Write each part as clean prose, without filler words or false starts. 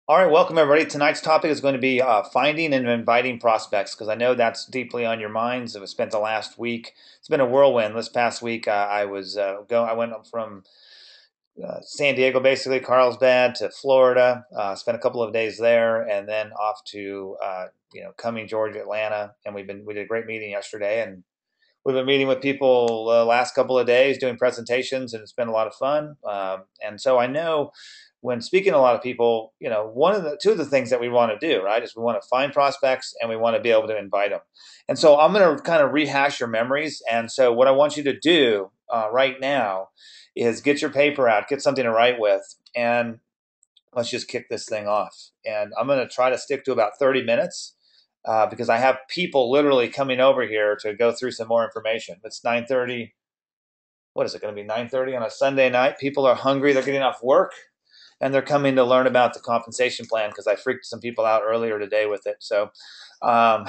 All right, welcome everybody. Tonight's topic is going to be finding and inviting prospects because I know that's deeply on your minds. I've spent the last week. It's been a whirlwind. This past week, I went from San Diego, basically Carlsbad, to Florida. Spent a couple of days there, and then off to Cumming, Georgia, Atlanta, and we did a great meeting yesterday, and we've been meeting with people the last couple of days, doing presentations, and it's been a lot of fun. And so I know when speaking to a lot of people, two of the things that we want to do, right, is we want to find prospects and we want to be able to invite them. And so I'm going to kind of rehash your memories. And so what I want you to do right now is get your paper out, get something to write with, and let's just kick this thing off. And I'm going to try to stick to about 30 minutes because I have people literally coming over here to go through some more information. It's 9:30. What is it going to be, 9:30 on a Sunday night? People are hungry. They're getting off work, and they're coming to learn about the compensation plan because I freaked some people out earlier today with it. Um,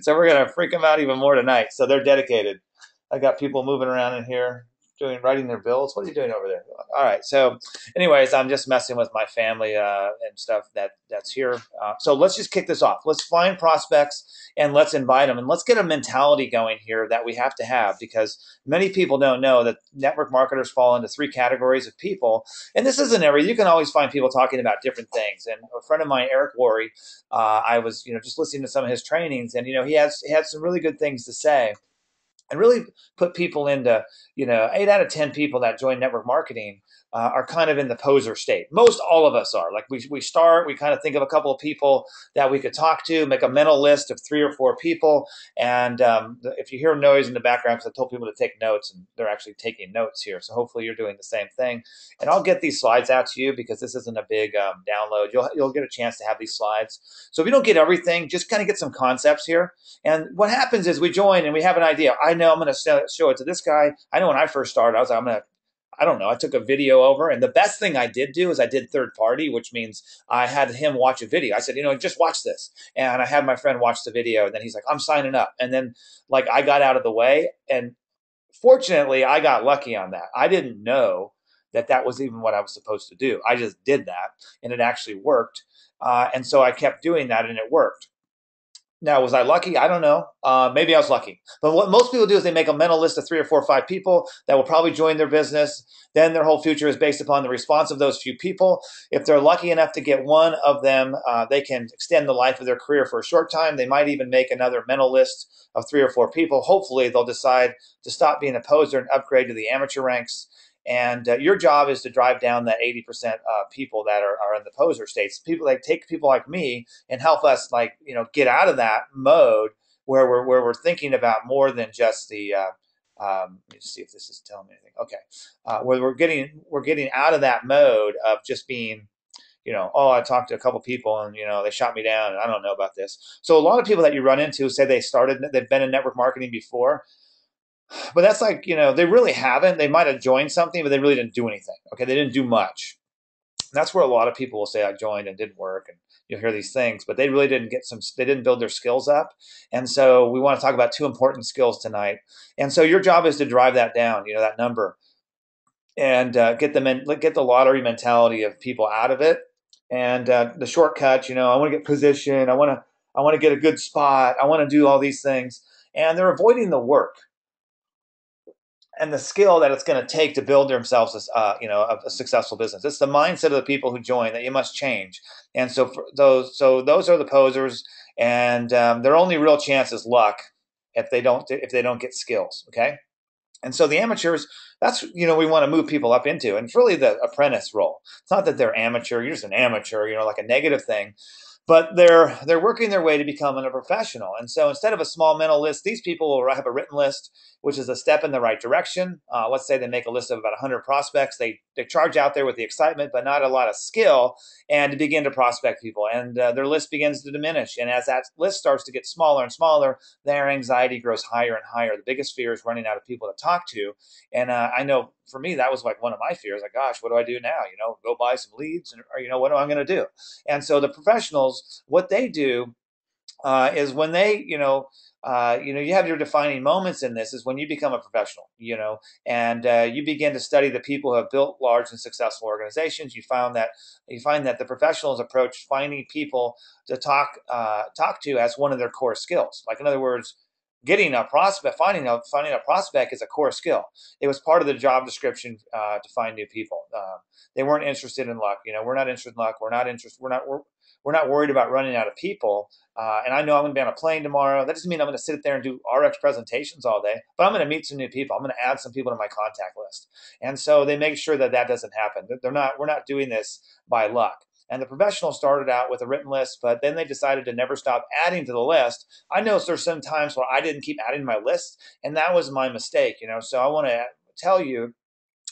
so we're going to freak them out even more tonight. So they're dedicated. I got people moving around in here writing their bills. What are you doing over there? All right. So, anyways, I'm just messing with my family and stuff that's here. So let's just kick this off. Let's find prospects and let's invite them and let's get a mentality going here that we have to have because many people don't know that network marketers fall into three categories of people. And this isn't every. You can always find people talking about different things. And a friend of mine, Eric Worre, I was just listening to some of his trainings, and he had some really good things to say and really put people into, 8 out of 10 people that join network marketing are kind of in the poser state. Most all of us are. Like we start, we kind of think of a couple of people that we could talk to, make a mental list of 3 or 4 people. And if you hear noise in the background, because I told people to take notes, and they're actually taking notes here. So hopefully you're doing the same thing. And I'll get these slides out to you because this isn't a big download. You'll get a chance to have these slides. So if you don't get everything, just kind of get some concepts here. And what happens is we join and we have an idea. I know I'm going to show it to this guy. I know when I first started, I was like, I don't know. I took a video over, and the best thing I did do is I did third party, which means I had him watch a video. I said, just watch this. And I had my friend watch the video, and then he's like, I'm signing up. And then like I got out of the way, and fortunately I got lucky on that. I didn't know that that was even what I was supposed to do. I just did that, and it actually worked. And so I kept doing that, and it worked. Now, was I lucky? I don't know. Maybe I was lucky. But what most people do is they make a mental list of 3 or 4 or 5 people that will probably join their business. Then their whole future is based upon the response of those few people. If they're lucky enough to get one of them, they can extend the life of their career for a short time. They might even make another mental list of 3 or 4 people. Hopefully, they'll decide to stop being a poser and upgrade to the amateur ranks. And your job is to drive down that 80% people that are in the poser states. People like take people like me and help us get out of that mode where we're thinking about more than just the. Let me see if this is telling me anything. Okay, where we're getting out of that mode of just being oh, I talked to a couple people and they shot me down and I don't know about this. So a lot of people that you run into say they've been in network marketing before, but that's like, they really haven't. They might have joined something, but they really didn't do anything. Okay, they didn't do much. And that's where a lot of people will say I joined and didn't work, and you'll hear these things, but they really didn't they didn't build their skills up. And so we want to talk about 2 important skills tonight. And so your job is to drive that down, that number, and get the lottery mentality of people out of it. And the shortcuts, I want to get positioned. I want to get a good spot. I want to do all these things. And they're avoiding the work and the skill that it's going to take to build themselves, a successful business. It's the mindset of the people who join that you must change. And so those are the posers, and their only real chance is luck if they don't get skills. Okay. And so the amateurs, that's we want to move people up into, and it's really the apprentice role. It's not that they're amateur; you're just an amateur, like a negative thing, but they're working their way to becoming a professional. And so instead of a small mental list, these people will have a written list, which is a step in the right direction. Let's say they make a list of about 100 prospects. They charge out there with the excitement, but not a lot of skill, and to begin to prospect people. And their list begins to diminish. And as that list starts to get smaller and smaller, their anxiety grows higher and higher. The biggest fear is running out of people to talk to. And I know for me, that was like one of my fears. Like, gosh, what do I do now? Go buy some leads, or what am I going to do? And so the professionals, what they do is when they, you have your defining moments in this is when you become a professional, and you begin to study the people who have built large and successful organizations. You find that the professionals approach finding people to talk to as one of their core skills. Like in other words, getting a prospect, finding a prospect is a core skill. It was part of the job description to find new people. They weren't interested in luck. We're not interested in luck. We're not interested. We're not worried about running out of people. And I know I'm going to be on a plane tomorrow. That doesn't mean I'm going to sit there and do RX presentations all day, but I'm going to meet some new people. I'm going to add some people to my contact list. And so they make sure that that doesn't happen. We're not doing this by luck. And the professionals started out with a written list, but then they decided to never stop adding to the list. I know there's some times where I didn't keep adding to my list, and that was my mistake. So I want to tell you,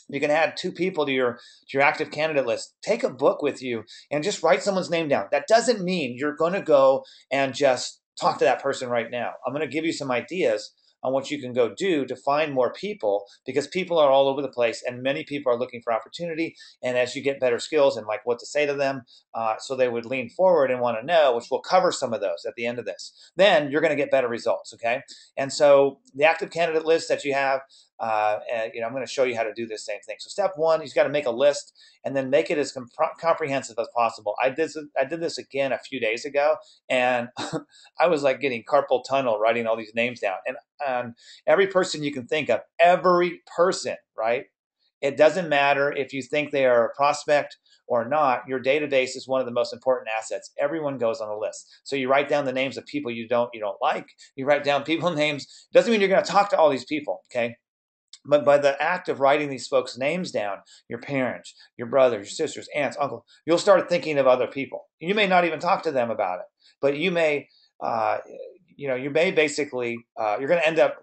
you can add two people to your active candidate list. Take a book with you and just write someone's name down. That doesn't mean you're going to go and just talk to that person right now. I'm going to give you some ideas on what you can go do to find more people, because people are all over the place and many people are looking for opportunity. And as you get better skills and like what to say to them, so they would lean forward and want to know, which we'll cover some of those at the end of this, then you're going to get better results. Okay. And so the active candidate list that you have, I'm going to show you how to do this same thing. So step one, you've got to make a list and then make it as comprehensive as possible. I did this again a few days ago, and I was like getting carpal tunnel writing all these names down. And every person you can think of, every person, right? It doesn't matter if you think they are a prospect or not. Your database is one of the most important assets. Everyone goes on a list. So you write down the names of people you don't like. You write down people names. Doesn't mean you're going to talk to all these people, okay? But by the act of writing these folks' names down, your parents, your brothers, your sisters, aunts, uncle, you'll start thinking of other people. You may not even talk to them about it, but uh, you may basically, you're going to end up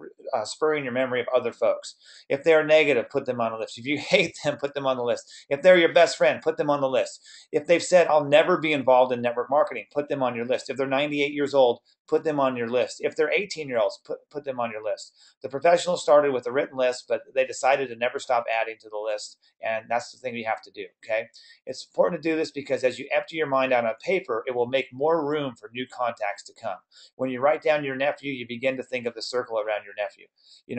spurring your memory of other folks. If they're negative, put them on the list. If you hate them, put them on the list. If they're your best friend, put them on the list. If they've said, I'll never be involved in network marketing, put them on your list. If they're 98 years old, put them on your list. If they're 18-year-olds, put them on your list. The professionals started with a written list, but they decided to never stop adding to the list. And that's the thing you have to do, okay? It's important to do this because as you empty your mind out on paper, it will make more room for new contacts to come. When you write down your nephew, you begin to think of the circle around your nephew.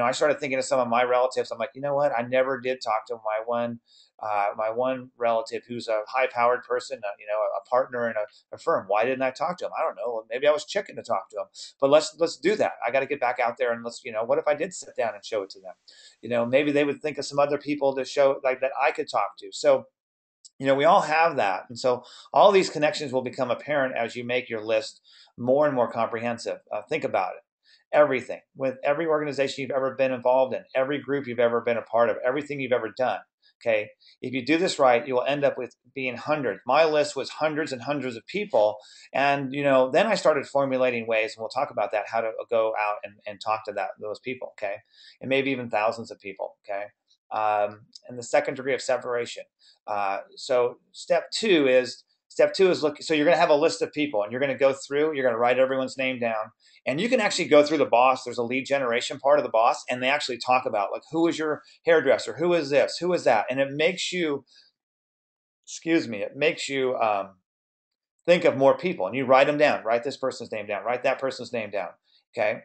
I started thinking of some of my relatives. I'm like, you know what? I never did talk to my one relative who's a high-powered person, a partner in a firm. Why didn't I talk to him? I don't know. Maybe I was chicken to talk to him. But let's do that. I got to get back out there and what if I did sit down and show it to them? Maybe they would think of some other people to show like that I could talk to. So we all have that. And so all these connections will become apparent as you make your list more and more comprehensive. Think about it. Everything, with every organization you've ever been involved in, every group you've ever been a part of, everything you've ever done. Okay. If you do this right, you will end up with being hundreds. My list was hundreds and hundreds of people. And, then I started formulating ways, and we'll talk about that, how to go out and talk to those people. Okay. And maybe even thousands of people. Okay. And the second degree of separation. So step two is look. So you're going to have a list of people, and you're going to go through. You're going to write everyone's name down, and you can actually go through the boss. There's a lead generation part of the boss, and they actually talk about like who is your hairdresser, who is this, who is that, and it makes you, think of more people, and you write them down. Write this person's name down. Write that person's name down. Okay.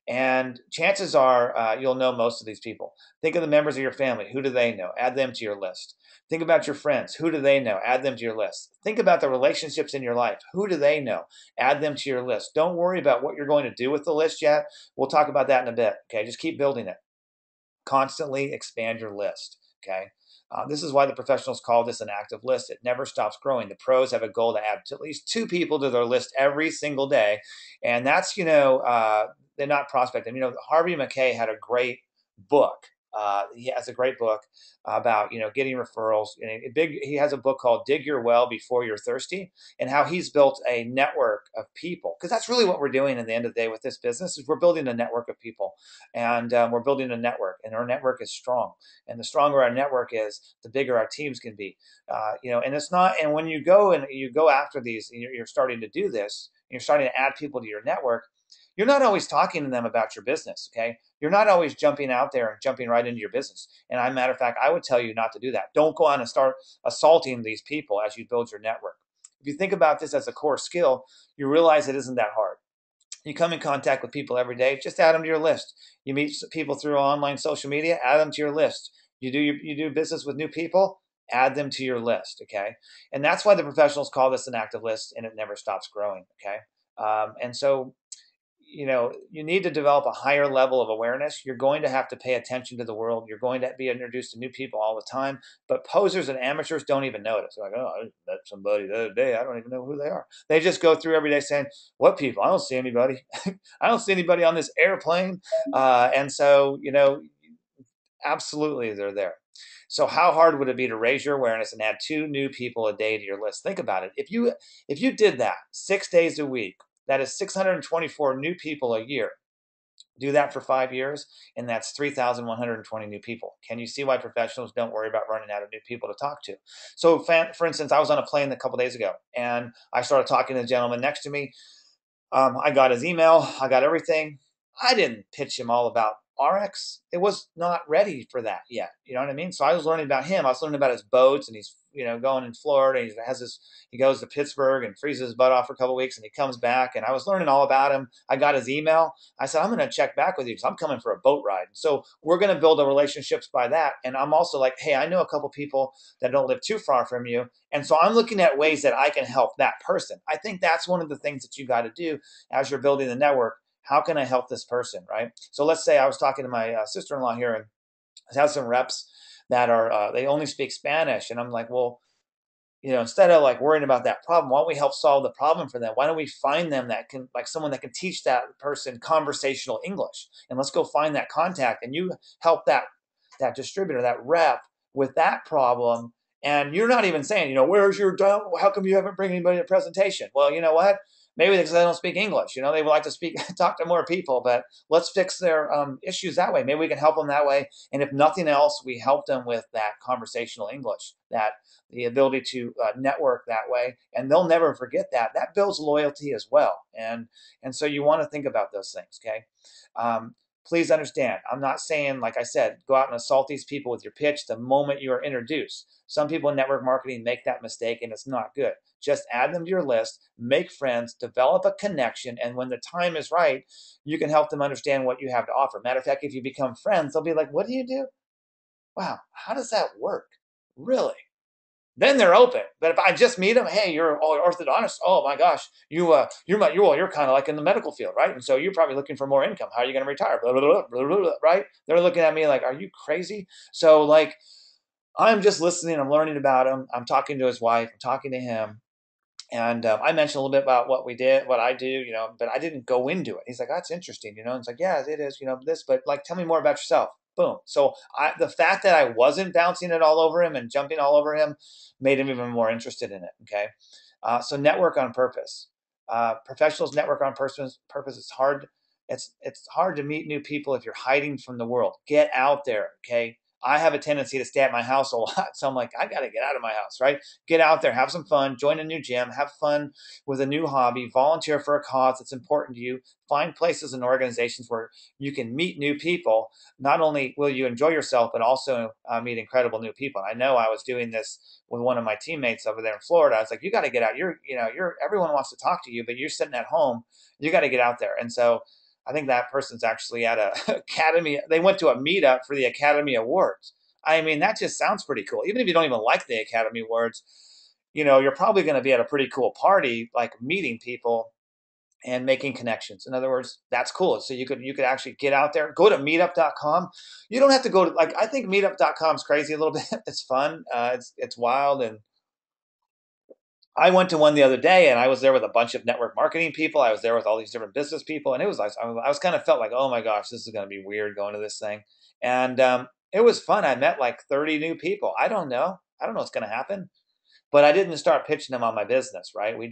And chances are you'll know most of these people. Think of the members of your family. Who do they know? Add them to your list. Think about your friends. Who do they know? Add them to your list. Think about the relationships in your life. Who do they know? Add them to your list. Don't worry about what you're going to do with the list yet. We'll talk about that in a bit. Okay, just keep building it. Constantly expand your list. Okay. This is why the professionals call this an active list. It never stops growing. The pros have a goal to add at least two people to their list every single day. And that's, they're not prospecting. Harvey McKay had a great book. He has a great book about, getting referrals. He has a book called Dig Your Well Before You're Thirsty, and how he's built a network of people. Because that's really what we're doing at the end of the day with this business is we're building a network of people. And we're building a network, and our network is strong. And the stronger our network is, the bigger our teams can be. And it's not, and when you go after these, and you're starting to do this, and you're starting to add people to your network, you're not always talking to them about your business, okay? You're not always jumping out there and jumping right into your business. And as a matter of fact, I would tell you not to do that. Don't go on and start assaulting these people as you build your network. If you think about this as a core skill, you realize it isn't that hard. You come in contact with people every day, just add them to your list. You meet people through online social media, add them to your list. You do business with new people, add them to your list. Okay, and that's why the professionals call this an active list, and it never stops growing. Okay, and so you need to develop a higher level of awareness. You're going to have to pay attention to the world. You're going to be introduced to new people all the time. But posers and amateurs don't even notice. They're like, oh, I met somebody the other day. I don't even know who they are. They just go through every day saying, what people? I don't see anybody. I don't see anybody on this airplane. And so, absolutely they're there. So how hard would it be to raise your awareness and add 2 new people a day to your list? Think about it. If you did that 6 days a week, that is 624 new people a year. Do that for 5 years, and that's 3,120 new people. Can you see why professionals don't worry about running out of new people to talk to? So, for instance, I was on a plane a couple days ago, and I started talking to the gentleman next to me. I got his email. I got everything. I didn't pitch him all about ARIIX. It was not ready for that yet. You know what I mean? So I was learning about him. I was learning about his boats, and he's going in Florida. He goes to Pittsburgh and freezes his butt off for a couple of weeks, and he comes back. And I was learning all about him. I got his email. I said, I'm going to check back with you because I'm coming for a boat ride. So we're going to build a relationships by that. And I'm also like, hey, I know a couple people that don't live too far from you. And so I'm looking at ways that I can help that person. I think that's one of the things that you got to do as you're building the network. How can I help this person, right? So let's say I was talking to my sister-in-law here, and I have some reps that are they only speak Spanish, and I'm like, well, instead of like worrying about that problem, why don't we help solve the problem for them? Why don't we find them that can, like someone that can teach that person conversational English, and let's go find that contact, and you help that distributor, that rep with that problem. And you're not even saying, where's your, how come you haven't bring anybody to presentation? Well, you know what? Maybe because they don't speak English. They would like to talk to more people, but let's fix their issues that way. Maybe we can help them that way. And if nothing else, we help them with that conversational English, that the ability to network that way, and they'll never forget that. That builds loyalty as well, and so you want to think about those things. Okay, please understand, I'm not saying, like I said, go out and assault these people with your pitch the moment you are introduced. Some people in network marketing make that mistake, and it's not good. Just add them to your list, make friends, develop a connection, and when the time is right, you can help them understand what you have to offer. Matter of fact, if you become friends, they'll be like, what do you do? Wow, how does that work? Really? Then they're open. But if I just meet them, hey, you're orthodontist. Oh my gosh, you're kind of like in the medical field, right? And so you're probably looking for more income. How are you going to retire? Blah, blah, blah, blah, blah, blah, right? They're looking at me like, are you crazy? So like, I'm just listening. I'm learning about him. I'm talking to his wife. I'm talking to him. And I mentioned a little bit about what we did, what I do, but I didn't go into it. He's like, that's interesting, And it's like, yeah, it is, this, but like, tell me more about yourself. Boom. So the fact that I wasn't bouncing it all over him and jumping all over him made him even more interested in it. Okay. So network on purpose. Professionals network on purpose. It's hard. It's hard to meet new people if you're hiding from the world. Get out there. Okay. I have a tendency to stay at my house a lot. So I'm like, I got to get out of my house, right? Get out there, have some fun, join a new gym, have fun with a new hobby, volunteer for a cause that's important to you, find places and organizations where you can meet new people. Not only will you enjoy yourself, but also meet incredible new people. And I know I was doing this with one of my teammates over there in Florida. I was like, you got to get out. Everyone wants to talk to you, but you're sitting at home. You got to get out there. And so I think that person's actually at a Academy. They went to a meetup for the Academy Awards. I mean, that just sounds pretty cool. Even if you don't even like the Academy Awards, you're probably going to be at a pretty cool party, like meeting people and making connections. In other words, that's cool. So you could actually get out there, go to meetup.com. You don't have to go to, like, I think meetup.com is crazy a little bit. It's fun. It's wild. And I went to one the other day, and I was there with a bunch of network marketing people. I was there with all these different business people, and it was like I was kind of felt like, oh my gosh, this is going to be weird going to this thing, and it was fun. I met like 30 new people. I don't know. I don't know what's going to happen. But I didn't start pitching them on my business, right? We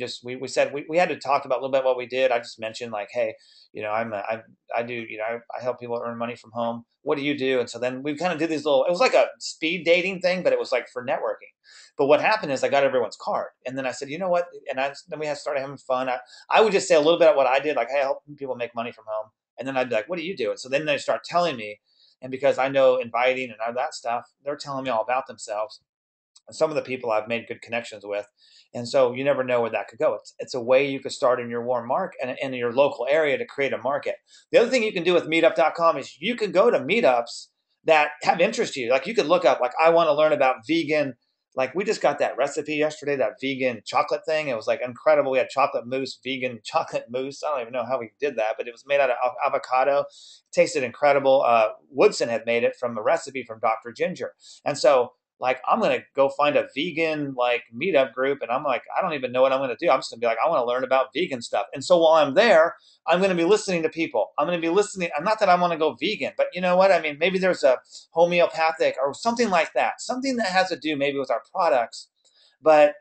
said we had to talk about a little bit what we did. I just mentioned like, hey, I do, I help people earn money from home. What do you do? And so then we kind of did these little, it was like a speed dating thing, but it was like for networking. But what happened is I got everyone's card. And then I said, you know what? Then we had started having fun. I would just say a little bit of what I did, like, hey, I help people make money from home. And then I'd be like, what do you do? And so then they start telling me, and because I know inviting and all that stuff, they're telling me all about themselves. And some of the people I've made good connections with. And so you never know where that could go. It's a way you could start in your warm market and in your local area to create a market. The other thing you can do with meetup.com is you can go to meetups that have interest to you. Like you could look up, like, I want to learn about vegan. Like we just got that recipe yesterday, that vegan chocolate thing. It was like incredible. We had chocolate mousse, vegan chocolate mousse. I don't even know how we did that, but it was made out of avocado. It tasted incredible. Woodson had made it from a recipe from Dr. Ginger. And so like, I'm going to go find a vegan like meetup group. And I'm like, I don't even know what I'm going to do. I'm just going to be like, I want to learn about vegan stuff. And so while I'm there, I'm going to be listening to people. I'm going to be listening. I'm not that I want to go vegan, but you know what? I mean, maybe there's a homeopathic or something like that, something that has to do maybe with our products. But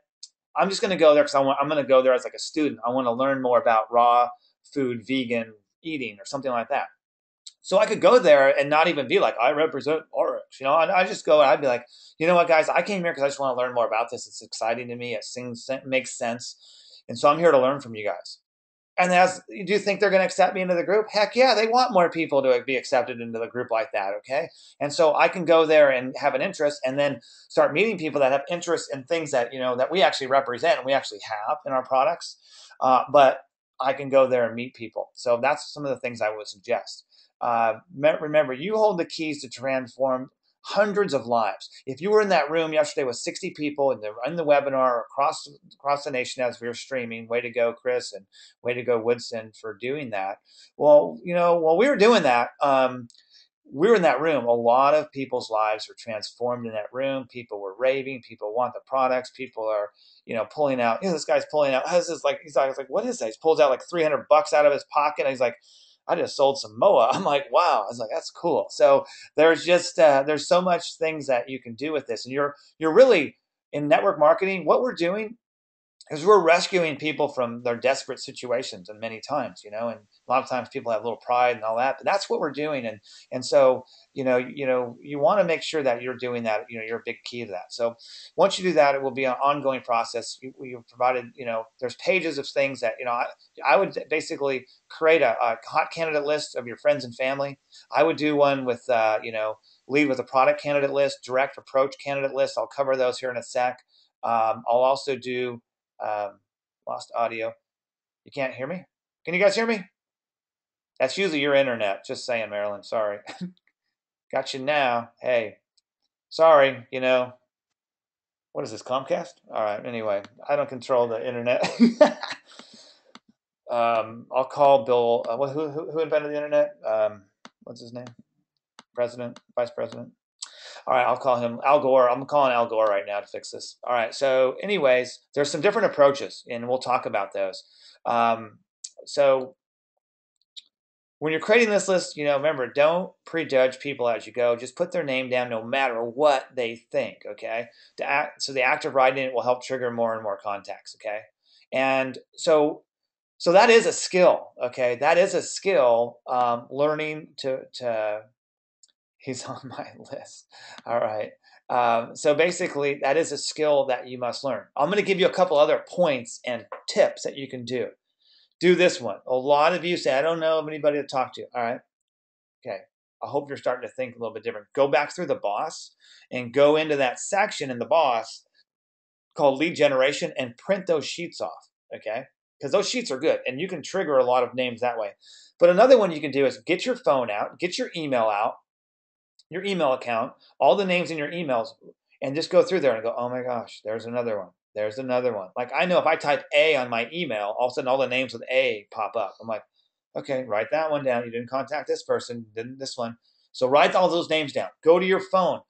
I'm just going to go there because I'm going to go there as like a student. I want to learn more about raw food, vegan eating or something like that. So I could go there and not even be like, I represent ARIIX. I just go and I'd be like, you know what, guys, I came here because I just want to learn more about this. It's exciting to me. It makes sense. And so I'm here to learn from you guys. And do you think they're going to accept me into the group? Heck yeah, they want more people to be accepted into the group like that, okay? And so I can go there and have an interest and then start meeting people that have interest in things that, that we actually represent and we actually have in our products. But I can go there and meet people. So that's some of the things I would suggest. Remember, you hold the keys to transform hundreds of lives. If you were in that room yesterday with 60 people in the webinar across the nation as we were streaming, way to go, Chris, and way to go, Woodson, for doing that. Well, while we were doing that, we were in that room. A lot of people's lives were transformed in that room. People were raving. People want the products. People are, pulling out. This guy's pulling out. This is like, he's like, what is that? He pulls out like $300 out of his pocket. And he's like, I just sold some MOA. I'm like, wow. I was like, that's cool. So there's just there's so much things that you can do with this, and you're really in network marketing. What we're doing because we're rescuing people from their desperate situations, and many times, and a lot of times people have a little pride and all that, but that's what we're doing. And so, you want to make sure that you're doing that, you're a big key to that. So once you do that, it will be an ongoing process. You've provided, there's pages of things that, I would basically create a hot candidate list of your friends and family. I would do one with, lead with a product candidate list, direct approach candidate list. I'll cover those here in a sec. I'll also do, lost audio. You can't hear me? Can you guys hear me? That's usually your internet. Just saying, Marilyn. Sorry. Got you now. Hey, sorry. What is this, Comcast? All right. Anyway, I don't control the internet. I'll call Bill. Who invented the internet? What's his name? President? Vice President? All right, I'll call him Al Gore. I'm calling Al Gore right now to fix this. All right, so anyways, there's some different approaches, and we'll talk about those. So when you're creating this list, remember, don't prejudge people as you go. Just put their name down no matter what they think, okay? So the act of writing it will help trigger more and more contacts, okay? And so that is a skill, okay? That is a skill, learning to he's on my list. All right. So basically, that is a skill that you must learn. I'm going to give you a couple other points and tips that you can do. Do this one. A lot of you say, I don't know of anybody to talk to. All right. Okay. I hope you're starting to think a little bit different. Go back through the boss and go into that section in the boss called lead generation and print those sheets off. Okay. Because those sheets are good and you can trigger a lot of names that way. But another one you can do is get your phone out, get your email out, your email account, all the names in your emails, and just go through there and go, oh my gosh, there's another one. There's another one. Like I know if I type A on my email, all of a sudden all the names with A pop up. I'm like, okay, write that one down. You didn't contact this person, didn't this one. So write all those names down. Go to your phone.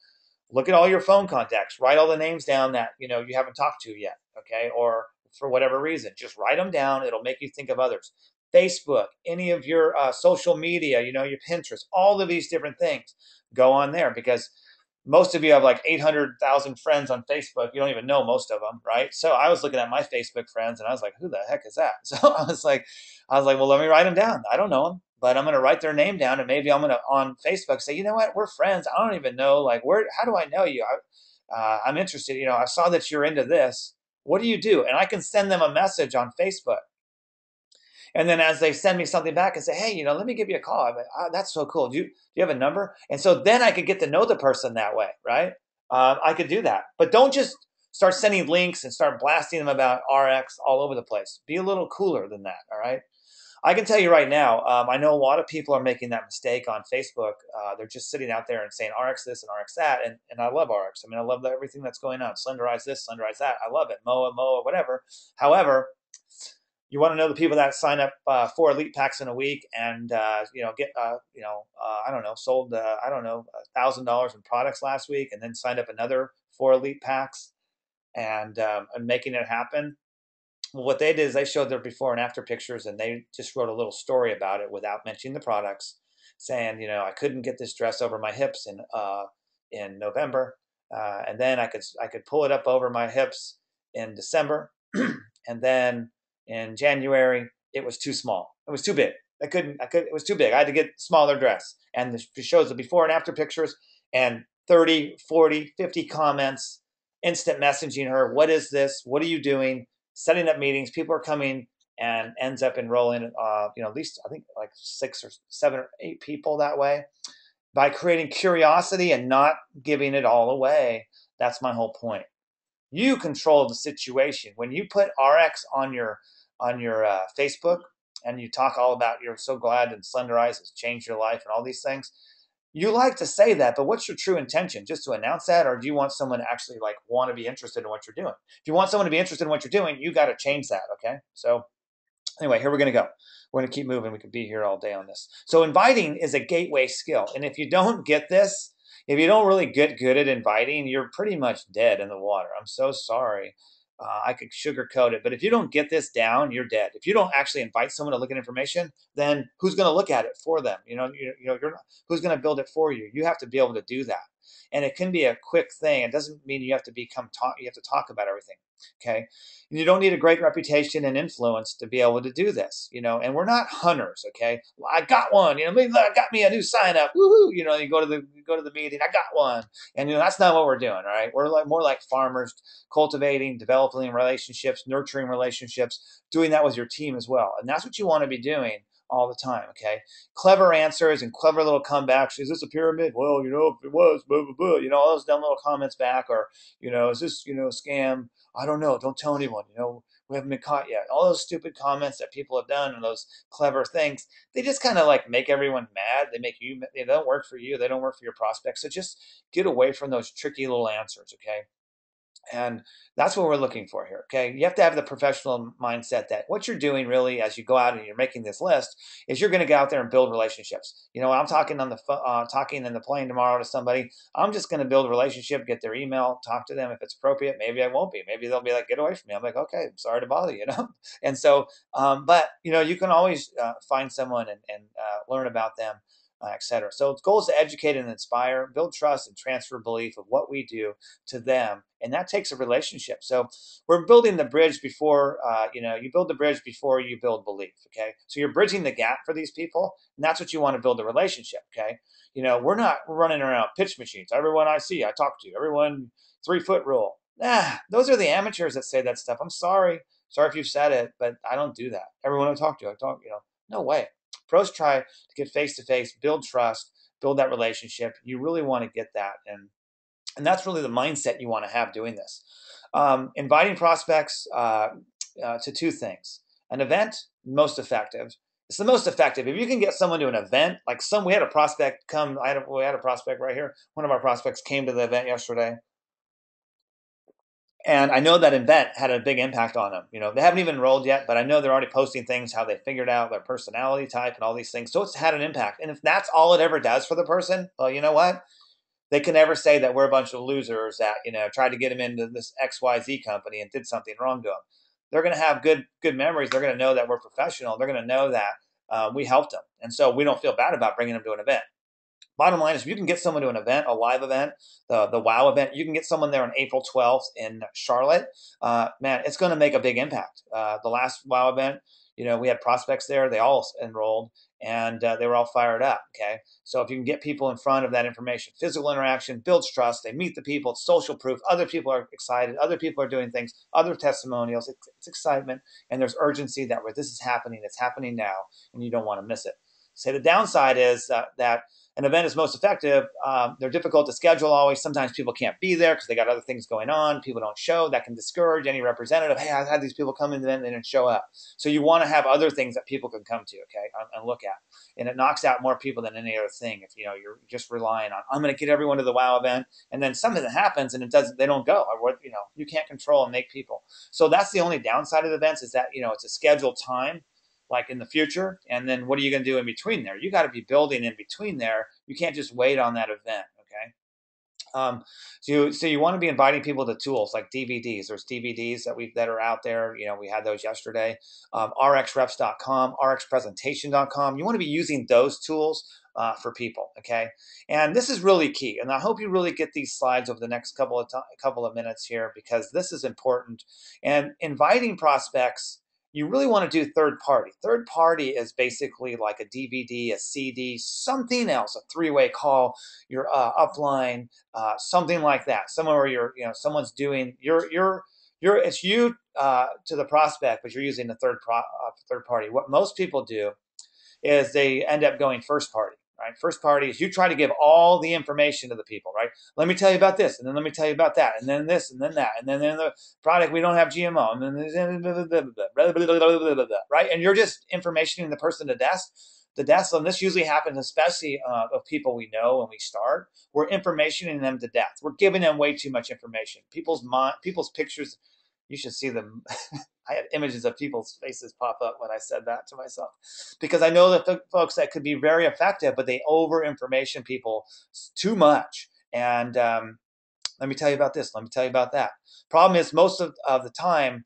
Look at all your phone contacts. Write all the names down that you haven't talked to yet, okay? Or for whatever reason, just write them down. It'll make you think of others. Facebook, any of your social media, your Pinterest, all of these different things. Go on there because most of you have like 800,000 friends on Facebook. You don't even know most of them, right? So I was looking at my Facebook friends and I was like, who the heck is that? So I was like, well, let me write them down. I don't know them, but I'm going to write their name down and maybe I'm going to on Facebook say, you know what, we're friends. I don't even know, like, how do I know you? I'm interested. I saw that you're into this. What do you do? And I can send them a message on Facebook. And then as they send me something back and say, hey, let me give you a call. I'm like, oh, that's so cool. Do you have a number? And so then I could get to know the person that way, right? I could do that. But don't just start sending links and start blasting them about RX all over the place. Be a little cooler than that, all right? I can tell you right now, I know a lot of people are making that mistake on Facebook. They're just sitting out there and saying RX this and RX that, and I love RX. I mean, I love everything that's going on. Slenderize this, slenderize that. I love it. MOA, whatever. However, you want to know the people that sign up 4 elite packs in a week and get I don't know, sold I don't know, $1,000 in products last week, and then signed up another 4 elite packs and making it happen. Well, what they did is they showed their before and after pictures, and they just wrote a little story about it without mentioning the products, saying, I couldn't get this dress over my hips in November, and then I could pull it up over my hips in December, and then in January it was too small. It was too big. It was too big. I had to get a smaller dress. And it shows the before and after pictures, and 30, 40, 50 comments, instant messaging her. What is this? What are you doing? Setting up meetings. People are coming, and ends up enrolling, at least I think like 6 or 7 or 8 people that way, by creating curiosity and not giving it all away. That's my whole point. You control the situation. When you put RX on your Facebook, and you talk all about you're so glad and Slenderize has changed your life and all these things, you like to say that, but what's your true intention? Just to announce that, or do you want someone to actually want to be interested in what you're doing? If you want someone to be interested in what you're doing, you got to change that. Okay, so anyway, here we're going to go. We're going to keep moving. We could be here all day on this. So inviting is a gateway skill. And if you don't get this, if you don't really get good at inviting, you're pretty much dead in the water. I'm so sorry. I could sugarcoat it, but if you don't get this down, you're dead. If you don't actually invite someone to look at information, then who's going to look at it for them? You're not, who's going to build it for you? You have to be able to do that, and it can be a quick thing. It doesn't mean you have to become talk. You have to talk about everything. Okay, and you don't need a great reputation and influence to be able to do this. And we're not hunters. Okay, well, I got one. I got me a new sign up. Woohoo! You go to the meeting. I got one, and that's not what we're doing. All right, we're more like farmers, cultivating, developing relationships, nurturing relationships, doing that with your team as well, and that's what you want to be doing all the time. Okay, clever answers and clever little comebacks. Is this a pyramid? Well, if it was, blah blah blah. All those dumb little comments back, or is this a scam? I don't know. Don't tell anyone. We haven't been caught yet. All those stupid comments that people have done and those clever things, they just kind of make everyone mad. They make you. They don't work for you. They don't work for your prospects. So just get away from those tricky little answers. Okay. And that's what we're looking for here. Okay, you have to have the professional mindset that what you're doing really, as you go out and you're making this list, is you're going to go out there and build relationships. I'm talking on the talking in the plane tomorrow to somebody. I'm just going to build a relationship, get their email, talk to them if it's appropriate. Maybe I won't be. Maybe they'll be like, "Get away from me." I'm like, "Okay, I'm sorry to bother you." And so, but you can always find someone and learn about them. Etc. So the goal is to educate and inspire, build trust, and transfer belief of what we do to them, and that takes a relationship. So we're building the bridge before you build the bridge before you build belief. Okay, so you're bridging the gap for these people, and that's what you want to build a relationship. Okay, we're not running around pitch machines. Everyone I see, I talk to. Everyone 3-foot rule. Those are the amateurs that say that stuff. I'm sorry if you've said it, but I don't do that. Everyone I talk to, no way. Pros try to get face to face, build trust, build that relationship. You really want to get that, and that's really the mindset you want to have doing this. Inviting prospects to 2 things: an event, most effective. It's the most effective if you can get someone to an event. We had a prospect come. We had a prospect right here. One of our prospects came to the event yesterday. And I know that event had a big impact on them. They haven't even enrolled yet, but I know they're already posting things, how they figured out their personality type and all these things. So it's had an impact. And if that's all it ever does for the person, well, you know what? They can never say that we're a bunch of losers that, tried to get them into this XYZ company and did something wrong to them. They're going to have good memories. They're going to know that we're professional. They're going to know that we helped them. And so we don't feel bad about bringing them to an event. Bottom line is, if you can get someone to an event, a live event, the WOW event, you can get someone there on April 12th in Charlotte, man, it's going to make a big impact. The last WOW event, we had prospects there. They all enrolled, and they were all fired up, okay? So if you can get people in front of that information, physical interaction builds trust. They meet the people. It's social proof. Other people are excited. Other people are doing things. Other testimonials. It's excitement, and there's urgency where this is happening. It's happening now, and you don't want to miss it. Say the downside is that an event is most effective, they're difficult to schedule always. Sometimes people can't be there because they got other things going on. People don't show. That can discourage any representative. Hey, I've had these people come in, and they didn't show up. So you want to have other things that people can come to, okay, and look at. And it knocks out more people than any other thing. If you're just relying on, I'm going to get everyone to the WOW event, and then something that happens and they don't go, or what, you can't control and make people. So that's the only downside of events, is that it's a scheduled time, like in the future, and then what are you going to do in between there? You got to be building in between there. You can't just wait on that event, okay? So you want to be inviting people to tools like DVDs. There's DVDs that are out there. We had those yesterday. RXreps.com, RXpresentation.com. You want to be using those tools for people, okay? And this is really key. And I hope you really get these slides over the next couple of minutes here, because this is important. And inviting prospects, you really want to do third party. Third party is basically like a DVD, a CD, something else, a three-way call, your upline, something like that. Somewhere where someone's doing it's you to the prospect, but you're using a third party. What most people do is they end up going first party. Right? First party is you try to give all the information to the people, right? Let me tell you about this, and then let me tell you about that, and then this, and then that, and then the product, we don't have GMO, and then right? And you're just informationing the person to death. And this usually happens, especially of people we know when we start. We're informationing them to death. We're giving them way too much information. People's pictures, you should see them. I had images of people's faces pop up when I said that to myself, because I know that the folks that could be very effective, but they over information people too much. And let me tell you about this. Let me tell you about that. Problem is, most of the time,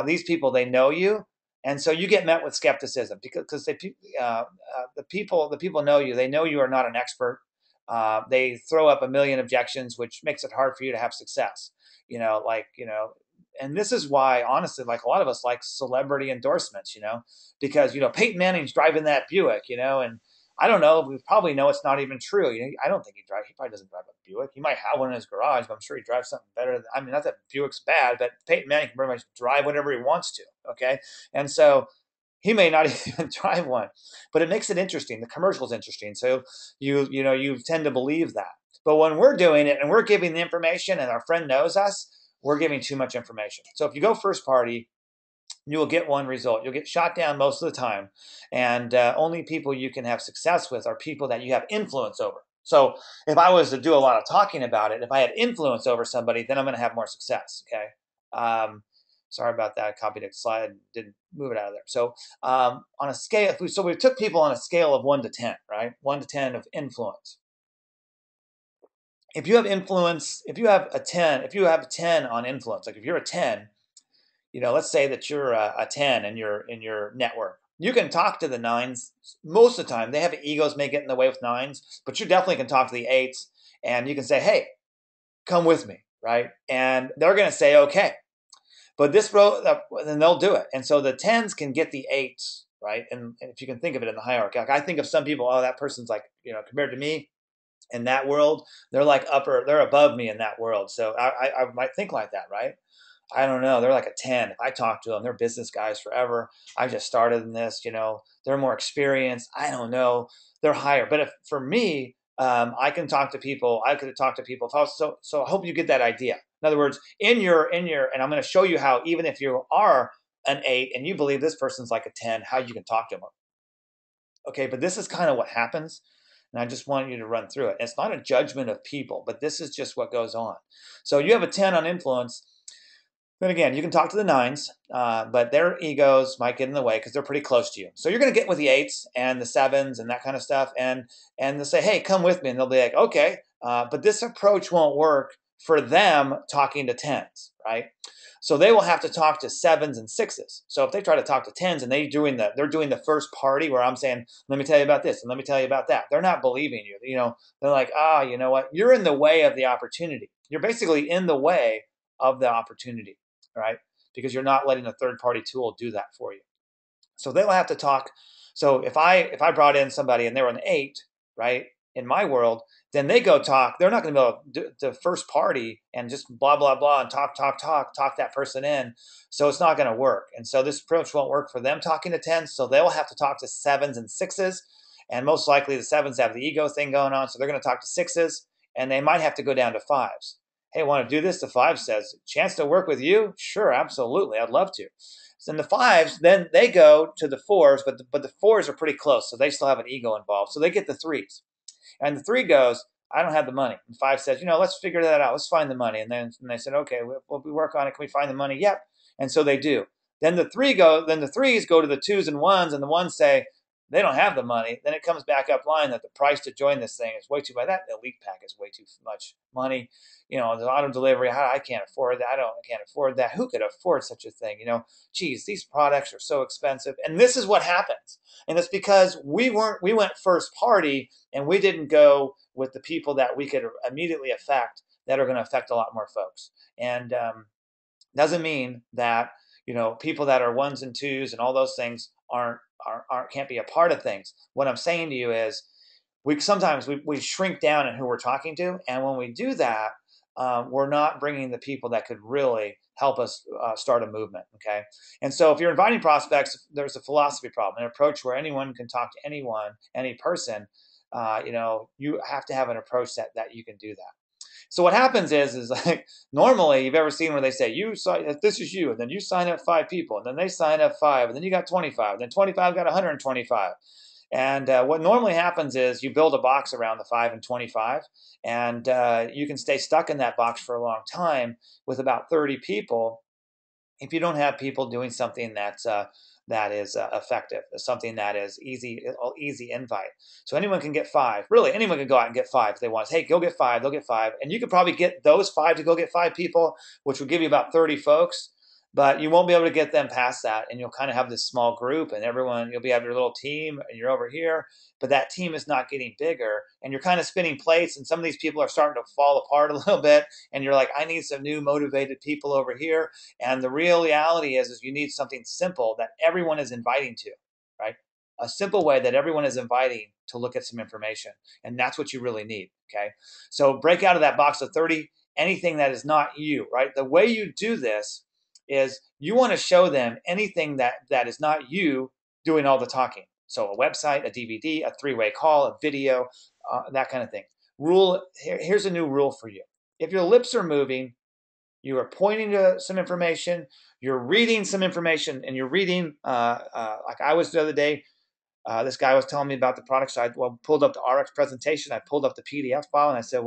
these people, they know you. And so you get met with skepticism because the people know you. They know you are not an expert. They throw up a million objections, which makes it hard for you to have success. And this is why, honestly, like a lot of us like celebrity endorsements, because, Peyton Manning's driving that Buick, and I don't know, we probably know it's not even true. I don't think he probably doesn't drive a Buick. He might have one in his garage, but I'm sure he drives something better. Not that Buick's bad, but Peyton Manning can pretty much drive whatever he wants to, okay? And so he may not even drive one, but it makes it interesting. The commercial's interesting. So you tend to believe that. But when we're doing it and we're giving the information and our friend knows us, we're giving too much information. So if you go first party, you will get one result. You'll get shot down most of the time. And only people you can have success with are people that you have influence over. So if I was to do a lot of talking about it, if I had influence over somebody, then I'm going to have more success, okay? Sorry about that. I copied a slide and didn't move it out of there. So on a scale, we took people on a scale of 1 to 10, right? 1 to 10 of influence. If you have influence, if you have a 10 on influence, like if you're a 10, let's say that you're a 10 in your network. You can talk to the 9s most of the time. They have egos, may get in the way with 9s, but you definitely can talk to the 8s, and you can say, hey, come with me, right? And they're going to say, okay. But then they'll do it. And so the 10s can get the 8s, right? And if you can think of it in the hierarchy, like I think of some people, that person's like, compared to me, in that world, they're like they're above me in that world. So I might think like that, right? I don't know. They're like a 10. If I talk to them, they're business guys forever. I just started in this, they're more experienced. I don't know. They're higher. But for me, I can talk to people. I could talk to people. So I hope you get that idea. In other words, and I'm going to show you how, even if you are an 8 and you believe this person's like a 10, how you can talk to them. Okay, but this is kind of what happens. And I just want you to run through it. It's not a judgment of people, but this is just what goes on. So you have a 10 on influence. Then again, you can talk to the 9s, but their egos might get in the way because they're pretty close to you. So you're going to get with the 8s and the 7s and that kind of stuff. And they'll say, hey, come with me. And they'll be like, okay. But this approach won't work for them talking to 10s, right? So they will have to talk to 7s and 6s. So if they try to talk to 10s and they're doing the first party where I'm saying, let me tell you about this and let me tell you about that, they're not believing you. They're like, you know what? You're in the way of the opportunity. You're basically in the way of the opportunity, right? Because you're not letting a third-party tool do that for you. So they'll have to talk. So if I brought in somebody and they were an 8, right, in my world, then they go talk. They're not going to be able to do the first party and just blah, blah, blah, and talk that person in. So it's not going to work. And so this approach won't work for them talking to 10s. So they'll have to talk to 7s and 6s. And most likely the sevens have the ego thing going on, so they're going to talk to sixes, and they might have to go down to fives. Hey, want to do this? The five says, chance to work with you? Sure, absolutely, I'd love to. So in the fives, then they go to the fours, but the fours are pretty close, so they still have an ego involved. So they get the threes. And the three goes, I don't have the money. And five says, let's figure that out. Let's find the money. And then they said, okay, we work on it. Can we find the money? Yep. And so they do. Then the threes go to the twos and ones, and the ones say they don't have the money. Then it comes back up line that the price to join this thing is way too much. That elite pack is way too much money. The auto delivery, I can't afford that. I can't afford that. Who could afford such a thing? Geez, these products are so expensive. And this is what happens. And it's because we went first party, and we didn't go with the people that we could immediately affect, that are going to affect a lot more folks. And doesn't mean that people that are ones and twos and all those things can't be a part of things. What I'm saying to you is, sometimes we shrink down in who we're talking to, and when we do that, we're not bringing the people that could really help us start a movement. Okay, and so if you're inviting prospects, there's a philosophy problem, an approach where anyone can talk to anyone, any person. You have to have an approach that you can do that. So what happens is like, normally you've ever seen where they say, this is you, and then you sign up 5 people, and then they sign up 5, and then you got 25, and then 25 got 125. And what normally happens is you build a box around the 5 and 25, and you can stay stuck in that box for a long time with about 30 people if you don't have people doing something that is effective, something that is easy invite. So anyone can get 5. Really, anyone can go out and get 5 if they want. Hey, go get 5. They'll get 5, and you could probably get those 5 to go get 5 people, which will give you about 30 folks. But you won't be able to get them past that, and you'll kind of have this small group, and you'll have your little team, and you're over here, but that team is not getting bigger, and you're kind of spinning plates, and some of these people are starting to fall apart a little bit, and you're like, I need some new motivated people over here. And the real reality is you need something simple that everyone is inviting to, right? A simple way that everyone is inviting to look at some information, and that's what you really need, okay? So break out of that box of 30, anything that is not you, right? The way you do this is you want to show them anything that is not you doing all the talking. So a website, a DVD, a 3-way call, a video, that kind of thing. Here's a new rule for you. If your lips are moving, you are pointing to some information, you're reading some information, and you're reading, like I was the other day, this guy was telling me about the product, so I pulled up the ARIIX presentation, I pulled up the PDF file, and I said,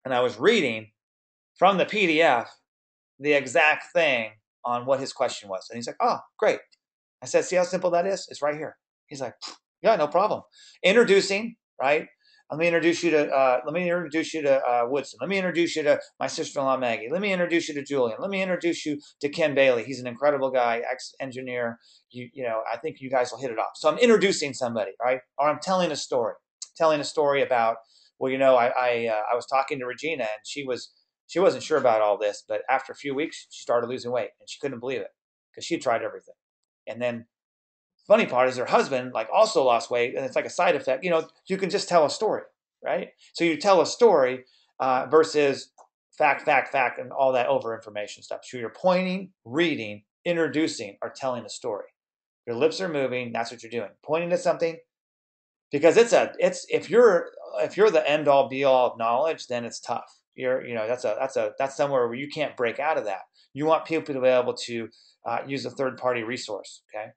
and I was reading from the PDF the exact thing on what his question was. And he's like, oh, great. I said, see how simple that is? It's right here. He's like, yeah, no problem. Introducing, right? Let me introduce you to Woodson. Let me introduce you to my sister-in-law, Maggie. Let me introduce you to Julian. Let me introduce you to Ken Bailey. He's an incredible guy, ex-engineer. I think you guys will hit it off. So I'm introducing somebody, right? Or I'm telling a story about, I was talking to Regina, and she wasn't sure about all this, but after a few weeks, she started losing weight, and she couldn't believe it because she tried everything. And then funny part is her husband also lost weight, and it's like a side effect. You can just tell a story, right? So you tell a story versus fact, and all that over information stuff. So you're pointing, reading, introducing, or telling a story. Your lips are moving. That's what you're doing. Pointing to something, because if you're the end all be all of knowledge, then it's tough. That's somewhere where you can't break out of that. You want people to be able to use a third party resource. Okay.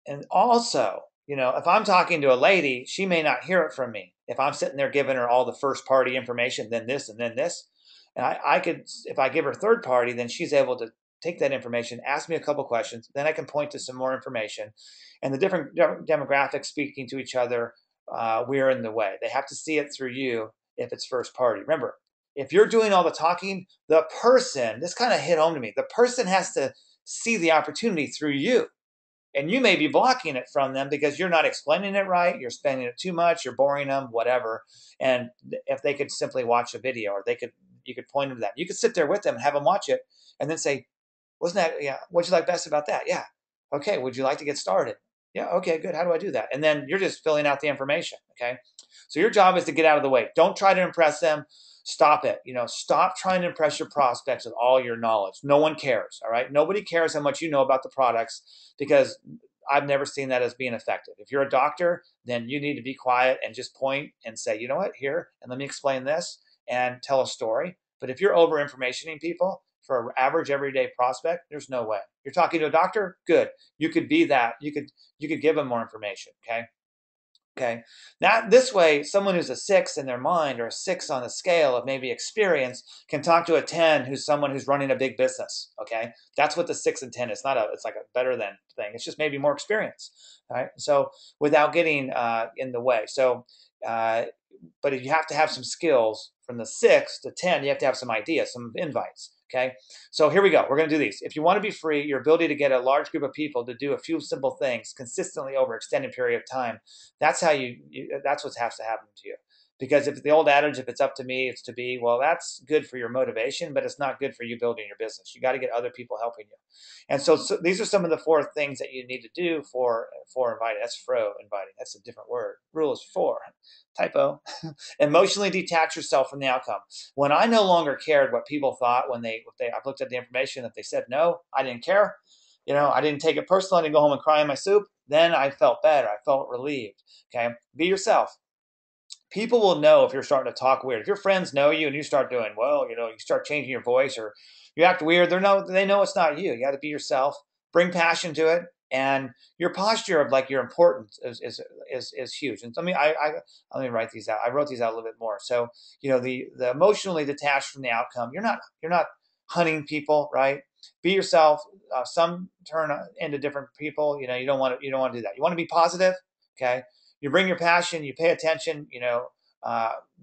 And also, if I'm talking to a lady, she may not hear it from me. If I'm sitting there giving her all the first party information, then this and then this, and I could, if I give her third party, then she's able to take that information, ask me a couple questions, then I can point to some more information, and the different demographics speaking to each other, we're in the way. They have to see it through you if it's first party. Remember, if you're doing all the talking, the person, this kind of hit home to me, the person has to see the opportunity through you. And you may be blocking it from them because you're not explaining it right, you're spending it too much, you're boring them, whatever. And if they could simply watch a video, or you could point them to that. You could sit there with them and have them watch it and then say, what'd you like best about that? Yeah. Okay, would you like to get started? Yeah, okay, good. How do I do that? And then you're just filling out the information, okay? So your job is to get out of the way. Don't try to impress them. Stop it. Stop trying to impress your prospects with all your knowledge. No one cares, all right? Nobody cares how much you know about the products, because I've never seen that as being effective. If you're a doctor, then you need to be quiet and just point and say, you know what, here, and let me explain this and tell a story. But if you're over informationing people for an average everyday prospect, there's no way. You're talking to a doctor, good. You could be that. You could give them more information. Okay. Okay. That this way, someone who's a 6 in their mind or a 6 on the scale of maybe experience can talk to a 10 who's someone who's running a big business. Okay. That's what the 6 and 10 is. Not a, it's like a better than thing. It's just maybe more experience. All right. So without getting in the way. So, but you have to have some skills from the 6 to 10. You have to have some ideas, some invites. Okay, so here we go. We're going to do these. If you want to be free, your ability to get a large group of people to do a few simple things consistently over an extended period of time, that's how that's what has to happen to you. Because if the old adage, if it's up to me, it's to be, well, that's good for your motivation, but it's not good for you building your business. You got to get other people helping you. And so these are some of the 4 things that you need to do for inviting. That's fro inviting. That's a different word. Rule is 4. Typo. Emotionally detach yourself from the outcome. When I no longer cared what people thought when I've looked at the information, if they said no, I didn't care. I didn't take it personal. I didn't go home and cry in my soup. Then I felt better. I felt relieved. Okay, be yourself. People will know if you're starting to talk weird. If your friends know you and you start doing, well, you start changing your voice or you act weird, they know it's not you. You got to be yourself. Bring passion to it, and your posture of like your importance is huge. And let me write these out. I wrote these out a little bit more. So the emotionally detached from the outcome. You're not hunting people, right? Be yourself. Some turn into different people. You don't want to do that. You want to be positive. Okay. You bring your passion, you pay attention,